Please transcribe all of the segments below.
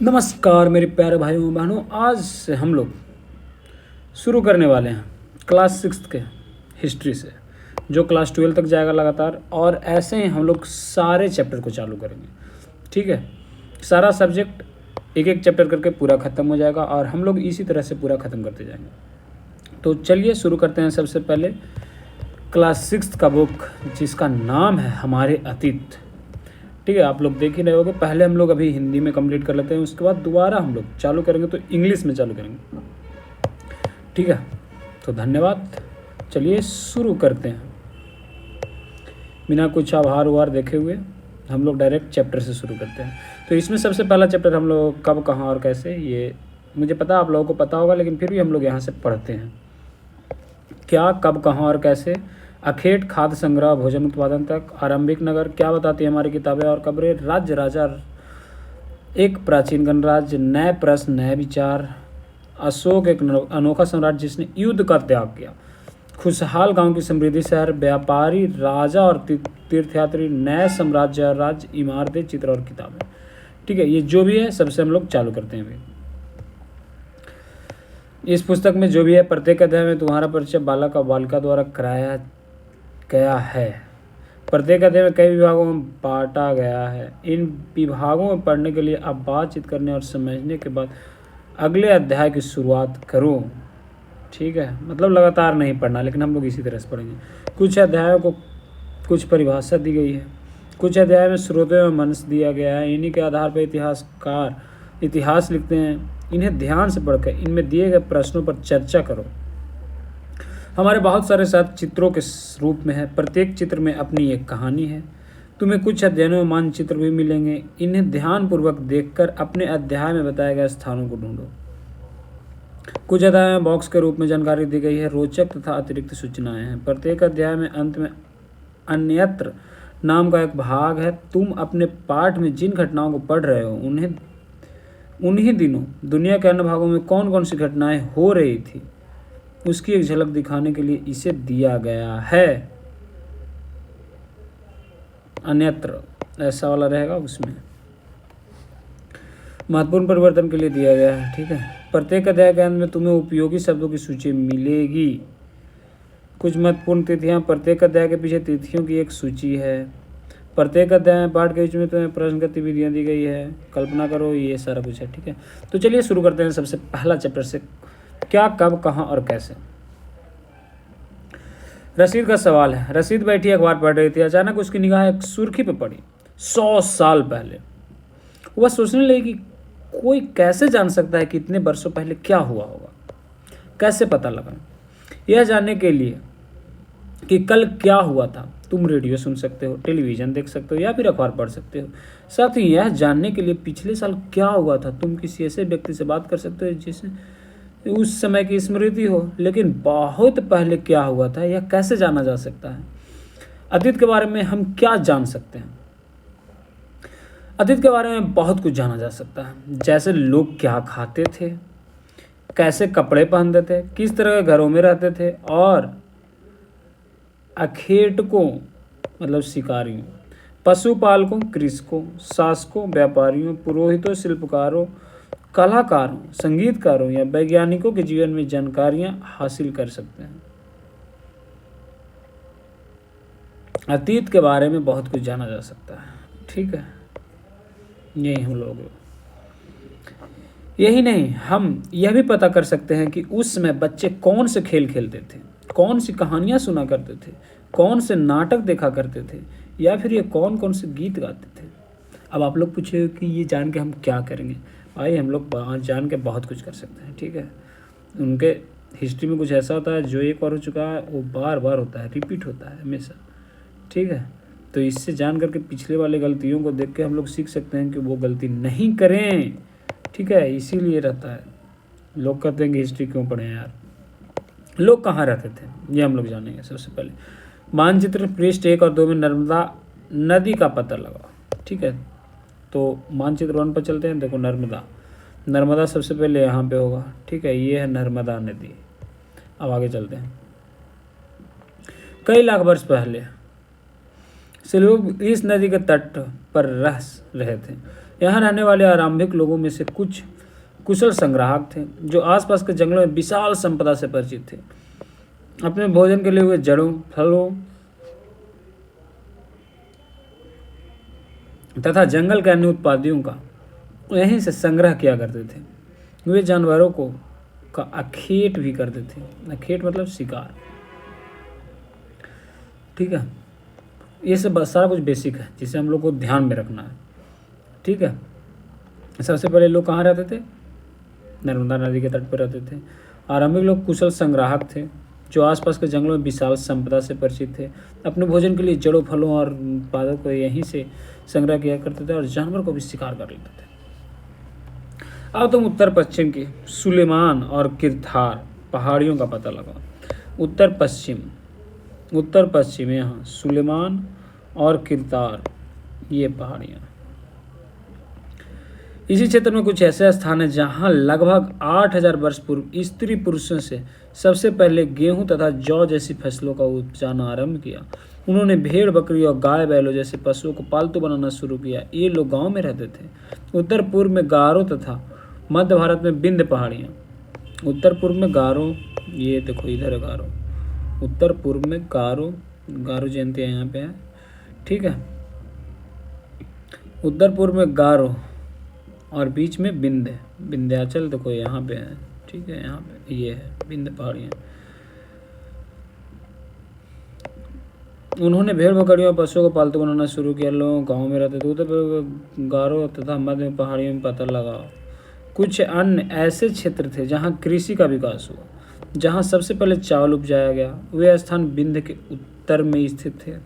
नमस्कार मेरे प्यारे भाइयों बहनों। आज से हम लोग शुरू करने वाले हैं क्लास सिक्स के हिस्ट्री से, जो क्लास 12 तक जाएगा लगातार। और ऐसे ही हम लोग सारे चैप्टर को चालू करेंगे। ठीक है, सारा सब्जेक्ट एक एक चैप्टर करके पूरा ख़त्म हो जाएगा और हम लोग इसी तरह से पूरा ख़त्म करते जाएंगे। तो चलिए शुरू करते हैं। सबसे पहले क्लास सिक्स का बुक जिसका नाम है हमारे अतीत। ठीक है, आप लोग देख ही रहे होगे। पहले हम लोग अभी हिंदी में कंप्लीट कर लेते हैं, उसके बाद दोबारा हम लोग चालू करेंगे तो इंग्लिश में चालू करेंगे। ठीक है, तो धन्यवाद। चलिए शुरू करते हैं बिना कुछ आभार उभार देखे हुए। हम लोग डायरेक्ट चैप्टर से शुरू करते हैं। तो इसमें सबसे पहला चैप्टर हम लोग कब, कहाँ और कैसे, ये मुझे पता आप लोगों को पता होगा, लेकिन फिर भी हम लोग यहाँ से पढ़ते हैं। क्या, कब, कहाँ और कैसे, अखेट, खाद्य संग्रह, भोजन उत्पादन तक, आरंभिक नगर, क्या बताती है हमारी किताबें और खबरें, राज्य राजा, एक प्राचीन गणराज्य, नए प्रश्न नए विचार, अशोक एक अनोखा सम्राट जिसने युद्ध का त्याग किया, खुशहाल गांव की समृद्धि शहर, व्यापारी, राजा और तीर्थयात्री, नए साम्राज्य, राज्य, इमारतें, चित्र और किताबें। ठीक है, ये जो भी है सबसे हम लोग चालू करते हैं अभी। इस पुस्तक में जो भी है प्रत्येक अध्याय में तुम्हारा परिचय बालक और बालिका द्वारा कराया गया है। प्रत्येक अध्याय में कई विभागों में बांटा गया है। इन विभागों में पढ़ने के लिए आप बातचीत करने और समझने के बाद अगले अध्याय की शुरुआत करो। ठीक है, मतलब लगातार नहीं पढ़ना, लेकिन हम लोग इसी तरह से पढ़ेंगे। कुछ अध्यायों को कुछ परिभाषा दी गई है, कुछ अध्याय में स्रोतों में मंश दिया गया है। इन्हीं के आधार पर इतिहासकार इतिहास लिखते हैं। इन्हें ध्यान से पढ़कर इनमें दिए गए प्रश्नों पर चर्चा करो। हमारे बहुत सारे साथ चित्रों के रूप में है। प्रत्येक चित्र में अपनी एक कहानी है। तुम्हें कुछ अध्ययनों में मानचित्र भी मिलेंगे। इन्हें ध्यानपूर्वक देखकर अपने अध्याय में बताए गए स्थानों को ढूंढो। कुछ अध्याय में बॉक्स के रूप में जानकारी दी गई है। रोचक तथा अतिरिक्त सूचनाएं हैं। प्रत्येक अध्याय में अंत में अन्यत्र नाम का एक भाग है। तुम अपने पाठ में जिन घटनाओं को पढ़ रहे हो उन्हीं दिनों दुनिया के अन्य भागों में कौन कौन सी घटनाएं हो रही थी उसकी एक झलक दिखाने के लिए इसे दिया गया है। अन्यत्र ऐसा वाला रहेगा, उसमें महत्वपूर्ण परिवर्तन के लिए दिया गया है। ठीक है, प्रत्येक अध्याय के अंत में तुम्हें उपयोगी शब्दों की सूची मिलेगी। कुछ महत्वपूर्ण तिथियां, प्रत्येक अध्याय के पीछे तिथियों की एक सूची है। प्रत्येक अध्याय में पाठ के बीच में तुम्हें प्रश्न गतिविधियां दी गई है, कल्पना करो, ये सारा कुछ है। ठीक है, तो चलिए शुरू करते हैं सबसे पहला चैप्टर से, क्या, कब, कहाँ और कैसे। रशीद का सवाल है। रशीद बैठी अखबार पढ़ रही थी। अचानक उसकी निगाह एक सुर्खी पे पड़ी। 100 साल पहले। वह सोचने लगी कि कोई कैसे जान सकता है कि इतने वर्षों पहले क्या हुआ होगा। कैसे पता लगा? यह जानने के लिए कि कल क्या हुआ था तुम रेडियो सुन सकते हो, टेलीविज़न देख सकते हो या फिर अखबार पढ़ सकते हो। साथ ही यह जानने के लिए पिछले साल क्या हुआ था तुम किसी ऐसे व्यक्ति से बात कर सकते हो जिसे उस समय की स्मृति हो। लेकिन बहुत पहले क्या हुआ था यह कैसे जाना जा सकता है? अतीत के बारे में हम क्या जान सकते हैं? अतीत के बारे में बहुत कुछ जाना जा सकता है, जैसे लोग क्या खाते थे, कैसे कपड़े पहनते थे, किस तरह के घरों में रहते थे, और अखेटकों मतलब शिकारियों, पशुपालकों, कृषकों, शासकों, व्यापारियों, पुरोहितों, शिल्पकारों, कलाकारों, संगीतकारों या वैज्ञानिकों के जीवन में जानकारियां हासिल कर सकते हैं। अतीत के बारे में बहुत कुछ जाना जा सकता है। ठीक है, यही हम लोग, यही नहीं, हम यह भी पता कर सकते हैं कि उस समय बच्चे कौन से खेल खेलते थे, कौन सी कहानियां सुना करते थे, कौन से नाटक देखा करते थे, या फिर ये कौन कौन से गीत गाते थे। अब आप लोग पूछे कि ये जान के हम क्या करेंगे। भाई हम लोग जान के बहुत कुछ कर सकते हैं। ठीक है, उनके हिस्ट्री में कुछ ऐसा होता है जो एक बार हो चुका है वो बार बार होता है, रिपीट होता है हमेशा। ठीक है, तो इससे जान करके पिछले वाले गलतियों को देख के हम लोग सीख सकते हैं कि वो गलती नहीं करें। ठीक है, इसीलिए रहता है। लोग कहते हैं कि हिस्ट्री क्यों पढ़ें यार। लोग कहाँ रहते थे ये हम लोग जानेंगे। सबसे पहले मानचित्र पृष्ठ 1 और 2 में नर्मदा नदी का पता लगाओ। ठीक है, तो मानचित्र 1 पर चलते हैं। देखो नर्मदा सबसे पहले यहाँ पे होगा। ठीक है, ये है नर्मदा नदी। अब आगे चलते हैं। कई लाख वर्ष पहले से लोग इस नदी के तट पर रह रहे थे। यहाँ रहने वाले आरंभिक लोगों में से कुछ कुशल संग्राहक थे जो आसपास के जंगलों में विशाल संपदा से परिचित थे। अपने भोजन के लिए वे जड़ों, फलों तथा जंगल के अन्य उत्पादियों का यहीं से संग्रह किया करते थे। वे जानवरों को का अखेट भी करते थे। अखेट मतलब शिकार। ठीक है, ये सब सारा कुछ बेसिक है जिसे हम लोग को ध्यान में रखना है। ठीक है, सबसे पहले लोग कहाँ रहते थे? नर्मदा नदी के तट पर रहते थे। आरंभिक लोग कुशल संग्राहक थे जो आसपास के जंगलों में विशाल संपदा से परिचित थे। अपने भोजन के लिए जड़ों, फलों और उत्पादों को यहीं से संग्रह किया करते थे और जानवर को भी शिकार कर लेते थे। अब तुम उत्तर पश्चिम की सुलेमान और किरथार पहाड़ियों का पता लगाओ। उत्तर पश्चिम यहाँ सुलेमान और किरतार ये पहाड़ियाँ। इसी क्षेत्र में कुछ ऐसे स्थान हैं जहाँ लगभग 8000 वर्ष पूर्व स्त्री पुरुषों से सबसे पहले गेहूं तथा जौ जैसी फसलों का उपजाना आरंभ किया। उन्होंने भेड़, बकरी और गाय बैलों जैसे पशुओं को पालतू बनाना शुरू किया। ये लोग गांव में रहते थे। उत्तर पूर्व में गारो तथा मध्य भारत में विंध्य पहाड़ियाँ। उत्तर पूर्व में गारो, ये देखो इधर है गारो। उत्तर पूर्व में गारो जयंती यहाँ पे है। ठीक है, उत्तर पूर्व में गारो और बीच में विंध्याचल देखो यहाँ पे है। ठीक है, यहाँ पे ये है विंध्य पहाड़ियाँ। उन्होंने भेड़, बकरियों और पशुओं को पालतू बनाना शुरू किया। लोग गांव में रहते थे। उत्तर गारो तथा मध्य पहाड़ियों में पता लगाओ। कुछ अन्य ऐसे क्षेत्र थे जहाँ कृषि का विकास हुआ, जहाँ सबसे पहले चावल उपजाया गया। वे स्थान विंध्य के उत्तर में स्थित थे।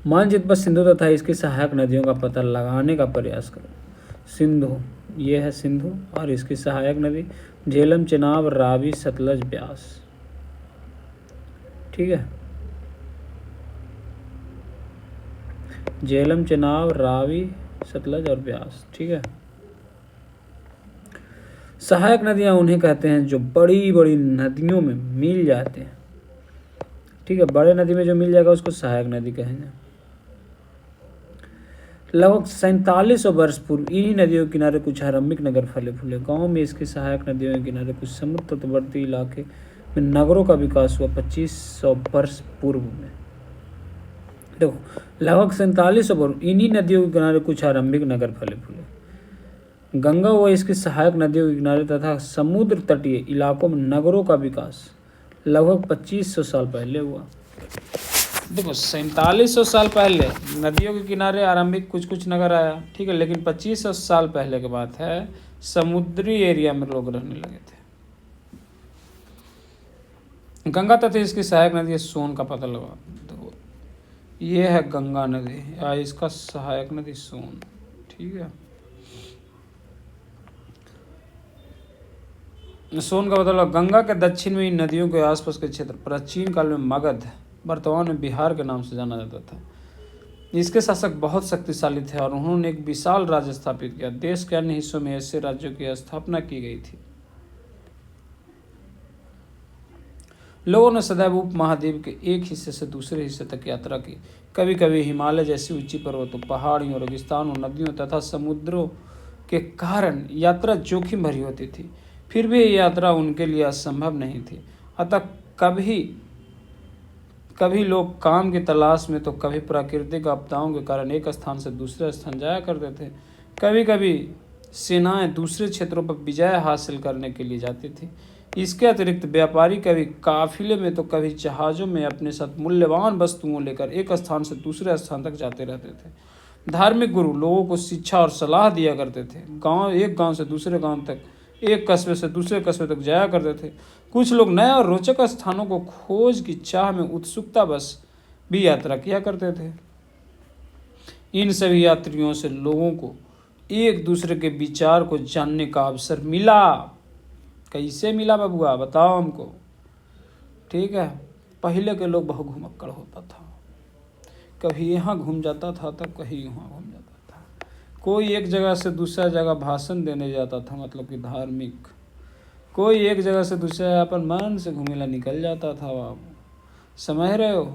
मानचित्र पर सिंधु तथा इसकी सहायक नदियों का पता लगाने का प्रयास करो। सिंधु, ये है सिंधु और इसकी सहायक नदी झेलम, चेनाब, रावी, सतलज, ब्यास। ठीक है, झेलम, चेनाब, रावी, सतलज और ब्यास। ठीक है, सहायक नदियां उन्हें कहते हैं जो बड़ी बड़ी नदियों में मिल जाते हैं। ठीक है, बड़े नदी में जो मिल जाएगा उसको सहायक नदी कहेंगे। लगभग 4700 वर्ष पूर्व इन्हीं नदियों के किनारे कुछ आरंभिक नगर फले फूले। गांव में इसकी सहायक नदियों के किनारे कुछ समुद्र तटवर्ती इलाके में नगरों का विकास हुआ 2500 वर्ष पूर्व में। देखो, लगभग 4700 वर्ष इन्हीं नदियों के किनारे कुछ आरंभिक नगर फले फूले। गंगा व इसकी सहायक नदियों के किनारे तथा समुद्र तटीय इलाकों में नगरों का विकास लगभग 2500 साल पहले हुआ। देखो, 4700 साल पहले नदियों के किनारे आरंभिक कुछ नगर आया। ठीक है, लेकिन 2500 साल पहले की बात है, समुद्री एरिया में लोग रहने लगे थे। गंगा तथा इसकी सहायक नदी सोन का पता लगा। देखो, ये है गंगा नदी या इसका सहायक नदी सोन। ठीक है, सोन का पता लगा। गंगा के दक्षिण में इन नदियों के आसपास के क्षेत्र प्राचीन काल में मगध, वर्तमान में बिहार के नाम से जाना जाता था। इसके शासक बहुत शक्तिशाली थे और उन्होंने एक विशाल राज्य स्थापित किया। देश के अन्य हिस्सों में ऐसे राज्यों की स्थापना की गई थी। लोगों ने सदैव उपमहाद्वीप के एक हिस्से से दूसरे हिस्से तक यात्रा की। कभी कभी हिमालय जैसी ऊंची पर्वतों, पहाड़ियों, रेगिस्तानों, नदियों तथा समुद्रों के कारण यात्रा जोखिम भरी होती थी। फिर भी ये यात्रा उनके लिए असंभव नहीं थी। अतः कभी लोग काम की तलाश में तो कभी प्राकृतिक आपदाओं के कारण एक स्थान से दूसरे स्थान जाया करते थे। कभी कभी सेनाएं दूसरे क्षेत्रों पर विजय हासिल करने के लिए जाती थी। इसके अतिरिक्त व्यापारी कभी काफिले में तो कभी जहाज़ों में अपने साथ मूल्यवान वस्तुओं लेकर एक स्थान से दूसरे स्थान तक जाते रहते थे। धार्मिक गुरु लोगों को शिक्षा और सलाह दिया करते थे। एक गांव से दूसरे गांव तक, एक कस्बे से दूसरे कस्बे तक जाया करते थे। कुछ लोग नए और रोचक स्थानों को खोज की चाह में उत्सुकता बस भी यात्रा किया करते थे। इन सभी यात्रियों से लोगों को एक दूसरे के विचार को जानने का अवसर मिला। कैसे मिला बबुआ, बताओ हमको। ठीक है, पहले के लोग बहुत घुमक्कड़ होता था। कभी यहाँ घूम जाता था तो कहीं वहाँ घूम जाता था। कोई एक जगह से दूसरा जगह भाषण देने जाता था, मतलब कि धार्मिक। कोई एक जगह से दूसरा अपन मन से घूमेला निकल जाता था। बाबू समझ रहे हो।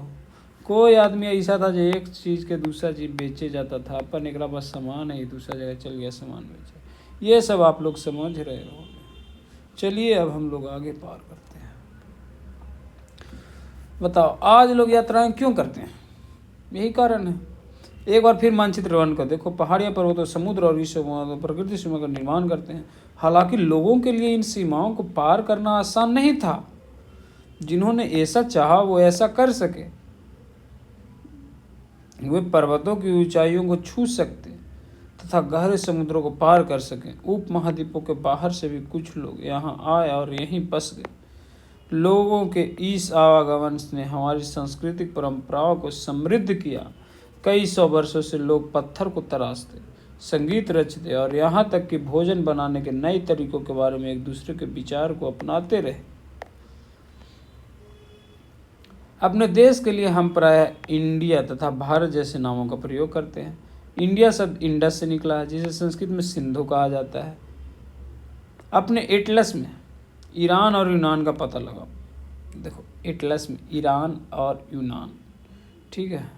कोई आदमी ऐसा था जो एक चीज़ के दूसरा चीज़ बेचे जाता था, अपन एक पास सामान है दूसरा जगह चल गया सामान बेचे। ये सब आप लोग समझ रहे हो। चलिए अब हम लोग आगे पार करते हैं। बताओ आज लोग यात्राएं क्यों करते हैं? यही कारण है। एक बार फिर मानचित्र वन कर देखो, पहाड़ियाँ, पर्वतों, समुद्र और विश्व प्रकृति सीमा का निर्माण करते हैं। हालांकि लोगों के लिए इन सीमाओं को पार करना आसान नहीं था। जिन्होंने ऐसा चाहा वो ऐसा कर सके। वे पर्वतों की ऊंचाइयों को छू सकते तथा गहरे समुद्रों को पार कर सकें। उप महाद्वीपों के बाहर से भी कुछ लोग यहाँ आए और यहीं बस गए। लोगों के इस आवागमन ने हमारी सांस्कृतिक परंपराओं को समृद्ध किया। कई सौ वर्षों से लोग पत्थर को तराशते, संगीत रचते और यहाँ तक कि भोजन बनाने के नए तरीकों के बारे में एक दूसरे के विचार को अपनाते रहे। अपने देश के लिए हम प्रायः इंडिया तथा भारत जैसे नामों का प्रयोग करते हैं। इंडिया शब्द इंडस से निकला है, जिसे संस्कृत में सिंधु कहा जाता है। अपने एटलस में ईरान और यूनान का पता लगाओ। देखो एटलस में ईरान और यूनान, ठीक है।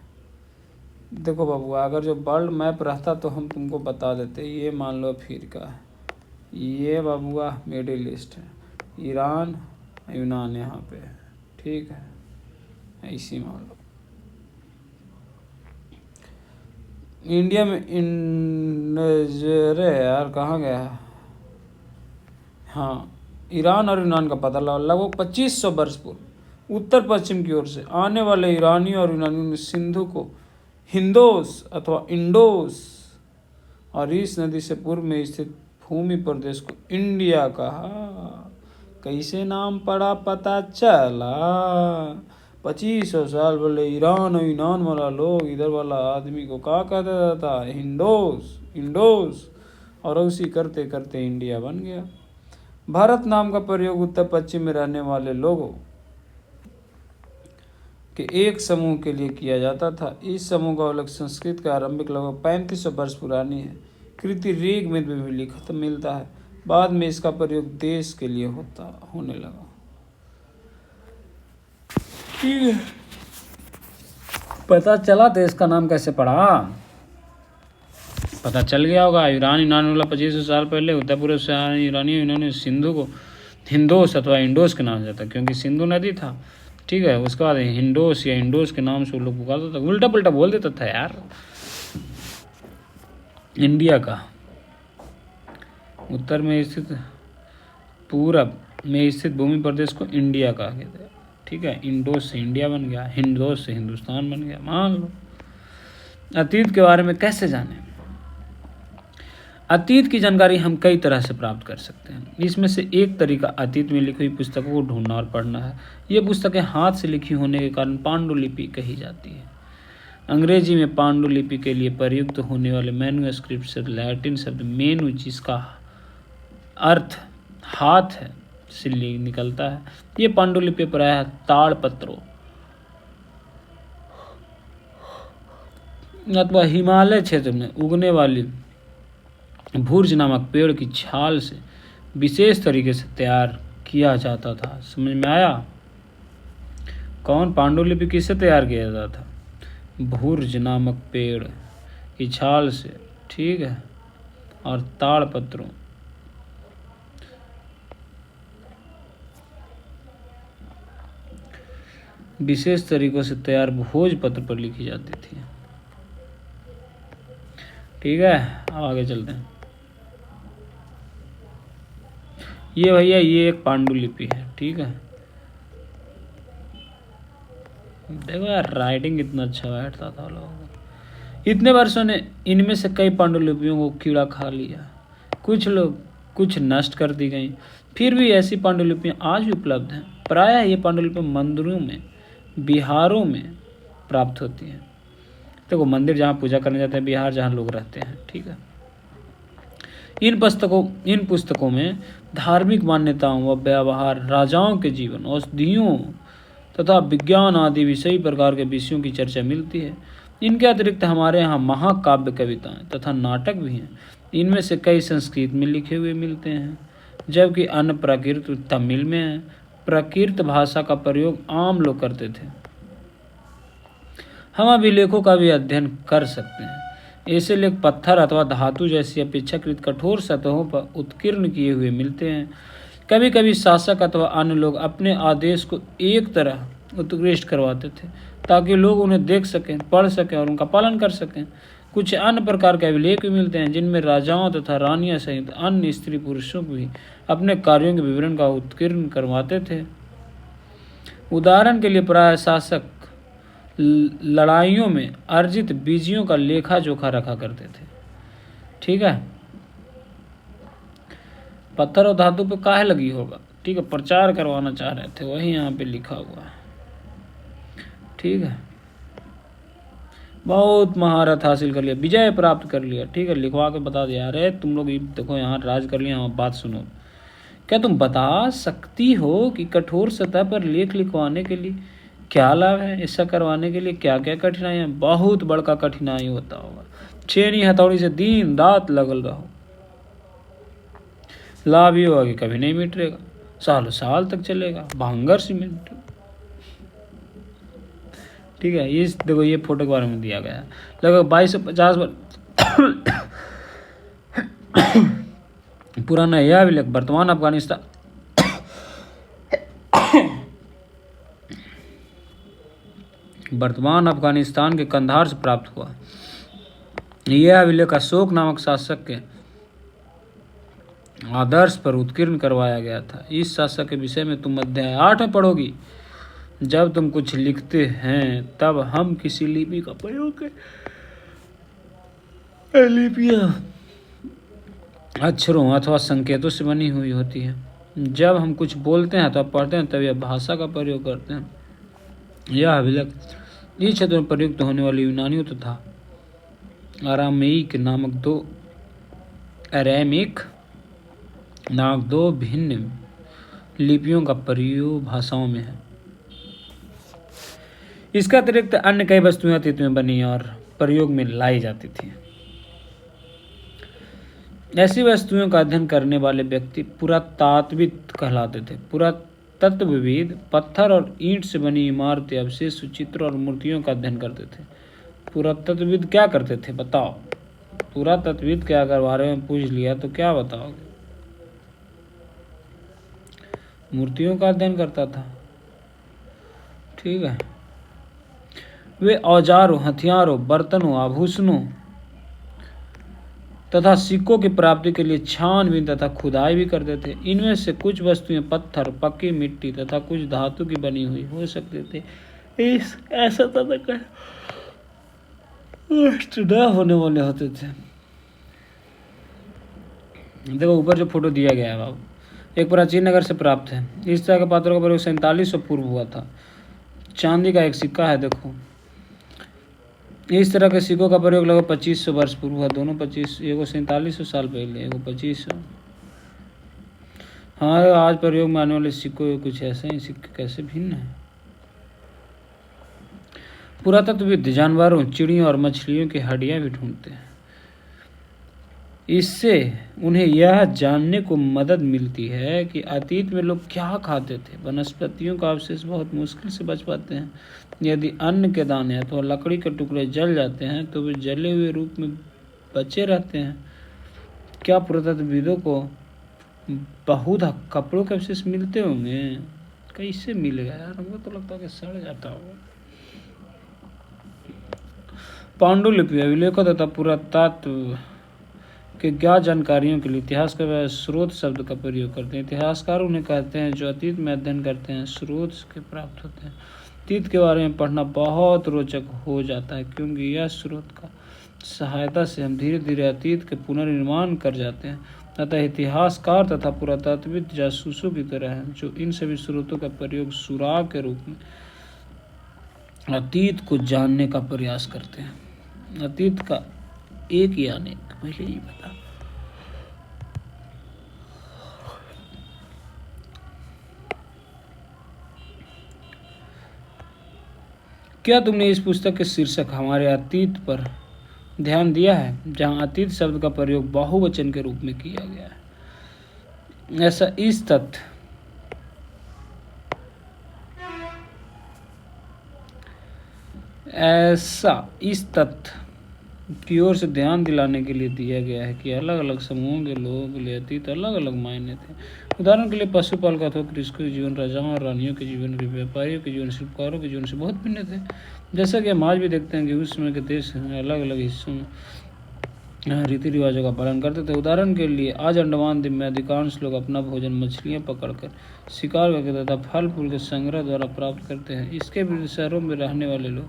देखो बाबूआ, अगर जो वर्ल्ड मैप रहता तो हम तुमको बता देते। ये मान लो अफ्रीका है, ये बाबूआ मिडिल ईस्ट है, ईरान यूनान यहाँ पे है, ठीक है। ऐसी मान लो इंडिया में अरे यार कहाँ गया है, हाँ, ईरान और यूनान का पता लगा। लगभग 2500 वर्ष पूर्व उत्तर पश्चिम की ओर से आने वाले ईरानी और यूनानियों ने सिंधु को हिंदोस अथवा इंडोस और इस नदी से पूर्व में स्थित भूमि प्रदेश को इंडिया कहा। कैसे नाम पड़ा पता चला। 2500 साल पहले ईरान और यूनान वाला लोग इधर वाला आदमी को क्या कहता था, हिंदोस, इंडोस, और उसी करते करते इंडिया बन गया। भारत नाम का प्रयोग उत्तर पश्चिम में रहने वाले लोगों के एक समूह के लिए किया जाता था। इस समूह का उल्लेख संस्कृत का आरंभिक लगभग 3500 वर्ष पुरानी है। कृति ऋग में भी लिखित मिलता है। बाद में इसका प्रयोग देश के लिए होने लगा। ठीक है, पता चला देश का नाम कैसे पड़ा, पता चल गया होगा। ईरान यूनान वाला 2500 साल पहले उत्तर पूर्व से ईरानी यूनानी सिंधु को हिंदोस अथवा इंडोस के नाम से जाता, क्योंकि सिंधु नदी था, ठीक है। उसके बाद हिंडोस या इंडोस के नाम से वो लोग पुकारता था, उल्टा पुल्टा बोल देता था यार। इंडिया का उत्तर में स्थित पूरब में स्थित भूमि प्रदेश को इंडिया कहा गया था, ठीक है। इंडोस से इंडिया बन गया, हिंदोस से हिंदुस्तान बन गया, मान लो। अतीत के बारे में कैसे जाने? अतीत की जानकारी हम कई तरह से प्राप्त कर सकते हैं। इसमें से एक तरीका अतीत में लिखी हुई पुस्तकों को ढूंढना और पढ़ना है। ये पुस्तकें हाथ से लिखी होने के कारण पांडुलिपि कही जाती है। अंग्रेजी में पांडुलिपि के लिए प्रयुक्त होने वाले मैन्युस्क्रिप्ट से लैटिन शब्द मेनु, जिसका अर्थ हाथ है, से निकलता है। ये पांडुलिपि प्रायः ताड़पत्रों अथवा हिमालय क्षेत्र में उगने वाली भूर्ज नामक पेड़ की छाल से विशेष तरीके से तैयार किया जाता था। समझ में आया? कौन पांडुलिपि किससे तैयार किया जाता था? भूर्ज नामक पेड़ की छाल से, ठीक है, और ताड़पत्रों। विशेष तरीकों से तैयार भोजपत्र पर लिखी जाती थी, ठीक है। अब आगे चलते हैं। ये भैया ये एक पांडुलिपि है, ठीक है। देखो यार राइटिंग कितना अच्छा बैठता था लोगों को। इतने वर्षों ने इनमें से कई पांडुलिपियों को कीड़ा खा लिया, कुछ नष्ट कर दी गई। फिर भी ऐसी पांडुलिपियां आज भी उपलब्ध हैं। प्रायः ये पांडुलिपियां मंदिरों में, बिहारों में प्राप्त होती हैं। देखो मंदिर जहाँ पूजा करने जाते हैं, बिहार जहाँ लोग रहते हैं, ठीक है। इन पुस्तकों में धार्मिक मान्यताओं व व्यवहार, राजाओं के जीवन, औषधियों तथा विज्ञान आदि विषय प्रकार के विषयों की चर्चा मिलती है। इनके अतिरिक्त हमारे यहाँ महाकाव्य, कविताएं तथा नाटक भी हैं। इनमें से कई संस्कृत में लिखे हुए मिलते हैं, जबकि अन्य प्राकृत तमिल में है। प्राकृत भाषा का प्रयोग आम लोग करते थे। हम अभिलेखों का भी अध्ययन कर सकते हैं। ऐसे लेख पत्थर अथवा धातु जैसी अपेक्षाकृत कठोर सतहों पर उत्कीर्ण किए हुए मिलते हैं। कभी कभी शासक अथवा अन्य लोग अपने आदेश को एक तरह उत्कृष्ट करवाते थे ताकि लोग उन्हें देख सकें, पढ़ सकें और उनका पालन कर सकें। कुछ अन्य प्रकार के अभिलेख भी मिलते हैं जिनमें राजाओं तथा रानियां सहित अन्य स्त्री पुरुषों को भी अपने कार्यों के विवरण का उत्कीर्ण करवाते थे। उदाहरण के लिए प्राय शासक लड़ाइयों में अर्जित बीजियों का लेखा जोखा रखा करते थे। ठीक है, पत्थर और धातु पे काहे लगी होगा, ठीक है, प्रचार करवाना चाह रहे थे, वही यहाँ पे लिखा हुआ है। ठीक है, बहुत महारत हासिल कर लिया, विजय प्राप्त कर लिया। ठीक है, लिखवा के बता दिया, अरे तुम लोग देखो यहाँ राज कर लिया, बात सुनो। क्या तुम बता सकती हो कि कठोर सतह पर लेख लिखवाने के लिए क्या लाभ है? ऐसा करवाने के लिए क्या क्या कठिनाई है? बहुत बड़का कठिनाई होता होगा। छेनी हथौड़ी से दिन रात लगल रहो, लाभ ये होगा कि कभी नहीं मिटेगा, सालों साल तक चलेगा, भांगर सीमेंट। ठीक है, इस देखो ये फोटो के बारे में दिया गया है। लगभग 2250 पुराना यह अभिलेख वर्तमान अफगानिस्तान के कंधार से प्राप्त हुआ। यह अभिलेख अशोक नामक शासक के आदर्श पर उत्कीर्ण करवाया गया था। इस शासक के विषय में तुम अध्याय 8 में पढ़ोगी। जब तुम कुछ लिखते हैं तब हम किसी लिपि का प्रयोग करें। लिपियां अक्षरों अथवा संकेतों से बनी हुई होती है। जब हम कुछ बोलते हैं तो पढ़ते हैं तब यह भाषा का प्रयोग करते हैं। यह अभिलेख इस क्षेत्र में प्रयुक्त होने वाली यूनानियों तथा अरामेइक नामक दो भिन्न लिपियों का प्रयोग भाषाओं में है। इसका अतिरिक्त अन्य कई वस्तुएं अतीत में बनी और प्रयोग में लाई जाती थी। ऐसी वस्तुओं का अध्ययन करने वाले व्यक्ति पुरातात्विद कहलाते थे। पुरातत्वविद पत्थर और ईंट से बनी इमारतें, अवशेष, चित्र और मूर्तियों का अध्ययन करते थे। पुरातत्वविद क्या करते थे बताओ? पुरातत्वविद के अगर बारे में पूछ लिया तो क्या बताओगे? मूर्तियों का अध्ययन करता था। ठीक है, वे औजारों, हथियारों, बर्तनों, आभूषणों तथा सिक्कों की प्राप्ति के लिए छानबीन तथा खुदाई भी करते थे। इनमें से कुछ वस्तुएं पत्थर, पक्की मिट्टी तथा कुछ धातु की बनी हुई हो सकते थे। ऐसा तक होने वाले होते थे। देखो ऊपर जो फोटो दिया गया है बाबू, एक प्राचीन नगर से प्राप्त है। इस तरह के पात्रों का प्रयोग 4700 पूर्व हुआ था। चांदी का एक सिक्का है, देखो इस तरह के सिक्कों का प्रयोग लगभग 2500 वर्ष पूर्व हुआ। दोनों 25, एगो 4700 साल पहले, एगो 2500। हाँ, आज प्रयोग में आने वाले सिक्कों कुछ ऐसे ही सिक्के कैसे भिन्न हैं। पुरातत्वविद जानवरों, चिड़ियों और मछलियों की हड्डियां भी ढूंढते हैं। इससे उन्हें यह जानने को मदद मिलती है कि अतीत में लोग क्या खाते थे। वनस्पतियों का अवशेष बहुत मुश्किल से बच पाते हैं। यदि अन्न के दाने अथवा लकड़ी के टुकड़े जल जाते हैं तो वे जले हुए रूप में बचे रहते हैं। क्या पुरातत्वविदों को बहुधा कपड़ों के अवशेष मिलते होंगे? कैसे मिलेगा यार, हमको तो लगता है कि सड़ जाता होगा। पांडुलिपि अभिलेखों तथा पुरातत्व के ज्ञात जानकारियों के लिए इतिहास का स्रोत शब्द का प्रयोग करते हैं। इतिहासकार उन्हें कहते हैं जो अतीत में अध्ययन करते हैं, स्रोत के प्राप्त होते हैं। अतीत के बारे में पढ़ना बहुत रोचक हो जाता है क्योंकि यह स्रोत का सहायता से हम धीरे धीरे अतीत के पुनर्निर्माण कर जाते हैं। अतः इतिहासकार तथा पुरातत्वविद जासूसों की तरह हैं जो इन सभी स्रोतों का प्रयोग सुराग के रूप में अतीत को जानने का प्रयास करते हैं। अतीत का एक या अनेक, पहले ही बता। क्या तुमने इस पुस्तक के शीर्षक हमारे अतीत पर ध्यान दिया है, जहां अतीत शब्द का प्रयोग बहुवचन के रूप में किया गया है? ऐसा इस तथ्य ऐसा इस तथ्य की ओर से ध्यान दिलाने के लिए दिया गया है कि अलग अलग समूहों के लोगों के लिए अतीत अलग अलग मायने थे। उदाहरण के लिए पशुपालक अथवा कृषकों के जीवन राजाओं और रानियों के जीवन के व्यापारियों के जीवन शिल्पकारों के जीवन से बहुत भिन्न थे। जैसा कि हम आज भी देखते हैं कि उस समय के देश में अलग अलग हिस्सों में रीति रिवाजों का पालन करते थे। उदाहरण के लिए आज अंडमान द्वीप में अधिकांश लोग अपना भोजन मछलियां पकड़कर शिकार करके तथा फल फूल के संग्रह द्वारा प्राप्त करते हैं। इसके विरुद्ध शहरों में रहने वाले लोग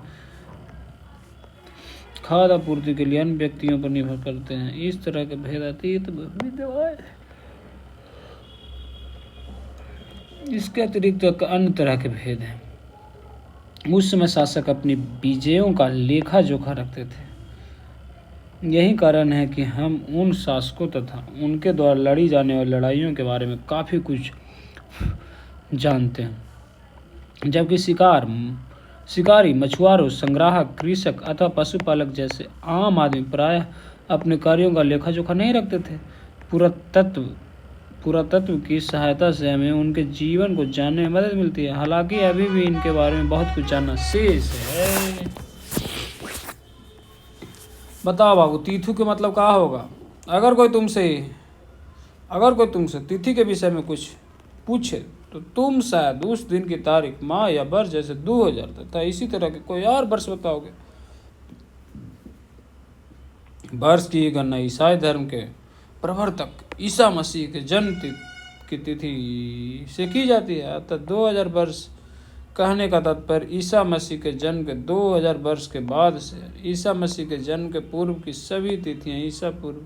खाद्य आपूर्ति के लिए अन्य व्यक्तियों पर निर्भर करते हैं। इस तरह के भेद अतीत में विद्यमान। इसके अतिरिक्त अन्य तरह के भेद हैं। उस समय शासक अपनी विजयों का लेखा जोखा रखते थे। यही कारण है कि हम उन शासकों तथा उनके द्वारा लड़ी जाने वाली लड़ाइयों के बारे में काफ़ी कुछ जानते हैं, जबकि शिकारी, मछुआरों, संग्राहक, कृषक अथवा पशुपालक जैसे आम आदमी प्रायः अपने कार्यों का लेखा जोखा नहीं रखते थे। पुरातत्व की सहायता से हमें उनके जीवन को जानने में मदद मिलती है। हालांकि अभी भी इनके बारे में बहुत कुछ जानना शेष है। बताओ बाबू, तिथि के मतलब क्या होगा? अगर कोई तुमसे तिथि के विषय में कुछ पूछे तो तुम शायद उस दिन की तारीख, माह या वर्ष जैसे 2000 तथा इसी तरह के कोई और वर्ष बताओगे। वर्ष की गणना ईसाई धर्म के प्रवर्तक ईसा मसीह के जन्म की तिथि से की जाती है। अतः 2000 वर्ष कहने का तात्पर्य ईसा मसीह के जन्म के 2000 वर्ष के बाद से ईसा मसीह के जन्म के पूर्व की सभी तिथियां ईसा पूर्व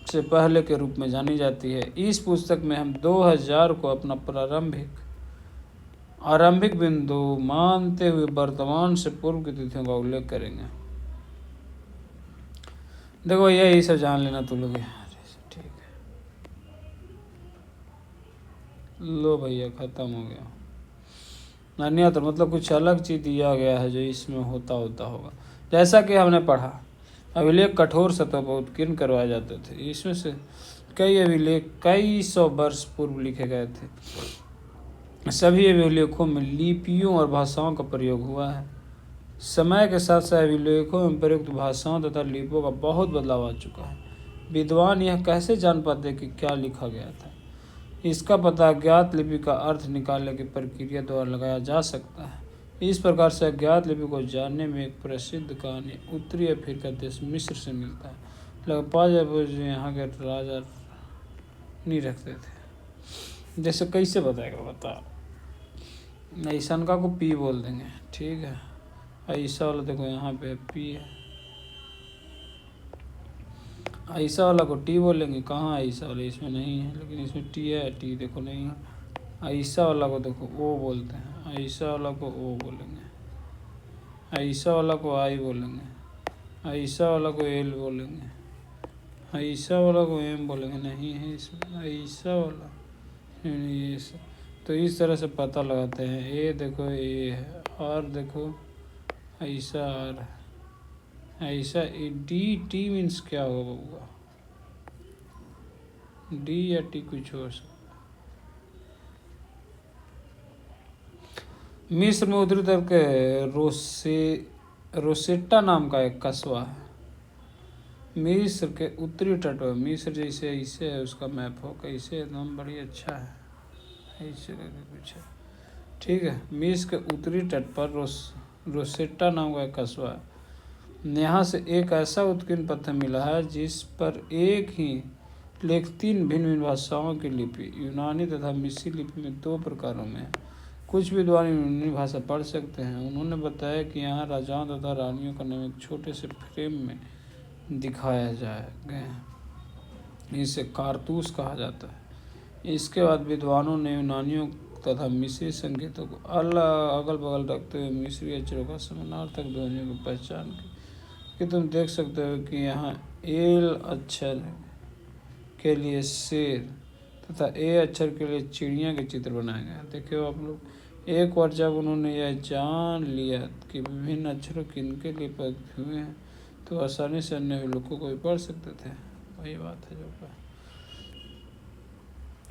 से पहले के रूप में जानी जाती है। इस पुस्तक में हम 2000 को अपना आरंभिक बिंदु मानते हुए वर्तमान से पूर्व की तिथियों का उल्लेख करेंगे। देखो यही सब जान लेना तुम लोग। ठीक है, लो भैया खत्म हो गया। अन्यत्र मतलब कुछ अलग चीज दिया गया है जो इसमें होता होगा। जैसा कि हमने पढ़ा, अभिलेख कठोर सतह पर उत्कीर्ण करवाए जाते थे। इसमें से कई अभिलेख कई सौ वर्ष पूर्व लिखे गए थे। सभी अभिलेखों में लिपियों और भाषाओं का प्रयोग हुआ है। समय के साथ साथ अभिलेखों में प्रयुक्त भाषाओं तथा लिपियों का बहुत बदलाव आ चुका है। विद्वान यह कैसे जान पाते कि क्या लिखा गया था? इसका पता अज्ञात लिपि का अर्थ निकालने की प्रक्रिया द्वारा लगाया जा सकता है। इस प्रकार से अज्ञात लिपि को जानने में एक प्रसिद्ध कहानी उत्तरी अफ्रीका देश मिस्र से मिलता है। लगभग 5000 पूर्व यहाँ के राजा नहीं रखते थे। जैसे कैसे बताएगा, बता। ऐसा को पी बोल देंगे, ठीक है। ऐसा वाला देखो यहाँ पे पी है, ऐसा वाला को टी बोलेंगे। कहाँ ऐसा वाला? इसमें नहीं है, लेकिन इसमें टी है। टी देखो नहीं है। ऐसा वाला को देखो ओ बोलते हैं। ऐसा वाला को ओ बोलेंगे। ऐसा वाला को आई बोलेंगे। ऐसा वाला को एल बोलेंगे। ऐसा वाला को एम बोलेंगे। नहीं है इसमें ऐसा वाला, ये तो इस तरह से पता लगाते हैं। ए देखो ए है, और देखो ऐसा आर है, ऐसा डी टी मीन्स क्या होगा बबुआ? डी या टी कुछ हो सकता। मिस्र में उत्तरी तरफ के रोसेटा नाम का एक कस्बा है। मिस्र के उत्तरी तट पर, मिस्र जैसे ऐसे है उसका मैप हो, कैसे एकदम बड़ी अच्छा है, ऐसे कुछ है, ठीक है। मिस्र के उत्तरी तट पर रोसेटा नाम का एक कस्बा है। यहाँ से एक ऐसा उत्कीर्ण पत्थर मिला है जिस पर एक ही लेख 3 भिन्न भिन्न भाषाओं की लिपि, यूनानी तथा मिस्री लिपि में 2 प्रकारों में है। कुछ विद्वान यूनानी भाषा पढ़ सकते हैं। उन्होंने बताया कि यहाँ राजाओं तथा रानियों का नाम एक छोटे से फ्रेम में दिखाया गया। इसे कारतूस कहा जाता है। इसके बाद विद्वानों ने यूनानियों तथा मिस्री संकेतों को अगल बगल रखते हुए मिस्री अक्षरों का समानार्थक ध्वनियों की पहचान की। कि तुम देख सकते हो कि यहाँ एल अक्षर के लिए शेर तथा ए अक्षर के लिए चिड़िया के चित्र बनाए गए। देखिए आप लोग, एक बार जब उन्होंने यह जान लिया कि विभिन्न अक्षरों किनके लिए प्रयुक्त हुए हैं तो आसानी से अन्य लोगों को भी पढ़ सकते थे। वही बात है जो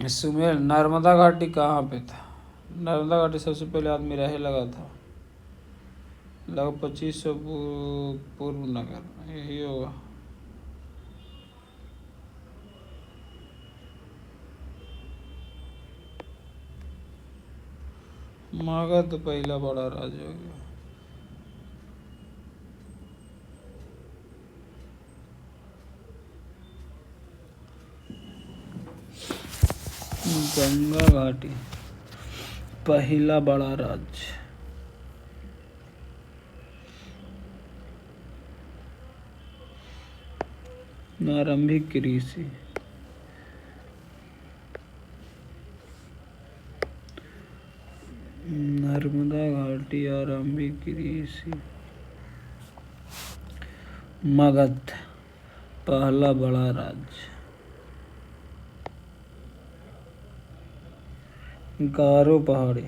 सुमेर। नर्मदा घाटी कहाँ पे था? नर्मदा घाटी सबसे पहले आदमी रहे लगा था लगभग 2500 पूर्व नगर, यही होगा। मगध पहला बड़ा राज्य हो गया। गंगा घाटी पहला बड़ा राज्य। आरंभिक कृषि, नर्मदा घाटी आरंभिक कृषि। मगध पहला बड़ा राज्य। गारो पहाड़ी,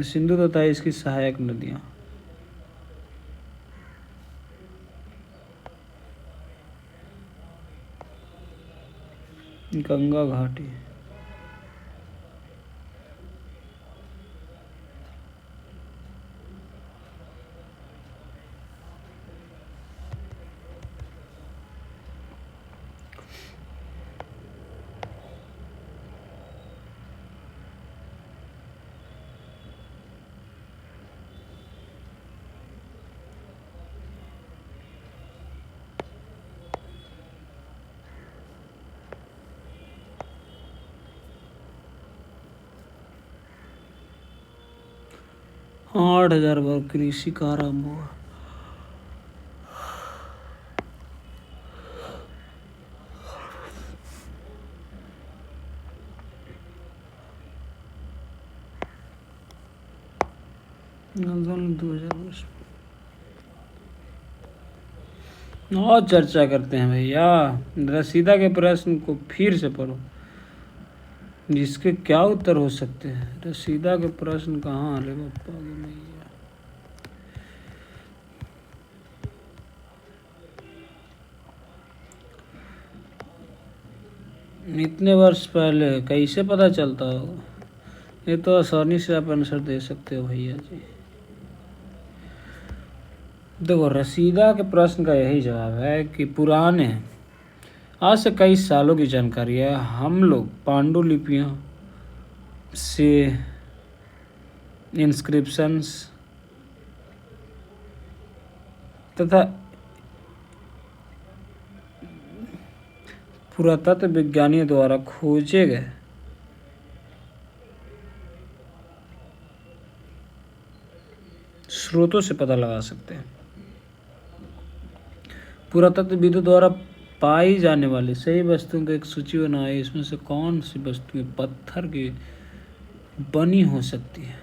सिंधु तथा इसकी सहायक नदियां। गंगा घाटी, हाँ 8000 वर्ग कृषि का आरंभ हुआ। आंदोलन 2000 वर्ष। और चर्चा करते हैं भैया। रसीदा के प्रश्न को फिर से पढ़ो, जिसके क्या उत्तर हो सकते हैं। रसीदा के प्रश्न कहाँ आले बापा के मैया। इतने वर्ष पहले कैसे पता चलता होगा? ये तो आसानी से आप आंसर दे सकते हो भैया जी। देखो, रसीदा के प्रश्न का यही जवाब है कि पुराने, आज से कई सालों की जानकारी है, हम लोग पांडुलिपियां से इंस्क्रिप्शंस तथा पुरातत्व विज्ञानियों द्वारा खोजे गए स्रोतों से पता लगा सकते हैं। पुरातत्वविदों द्वारा पाई जाने वाली सही वस्तुओं की एक सूची बनाई। इसमें से कौन सी वस्तुएं पत्थर की बनी हो सकती है?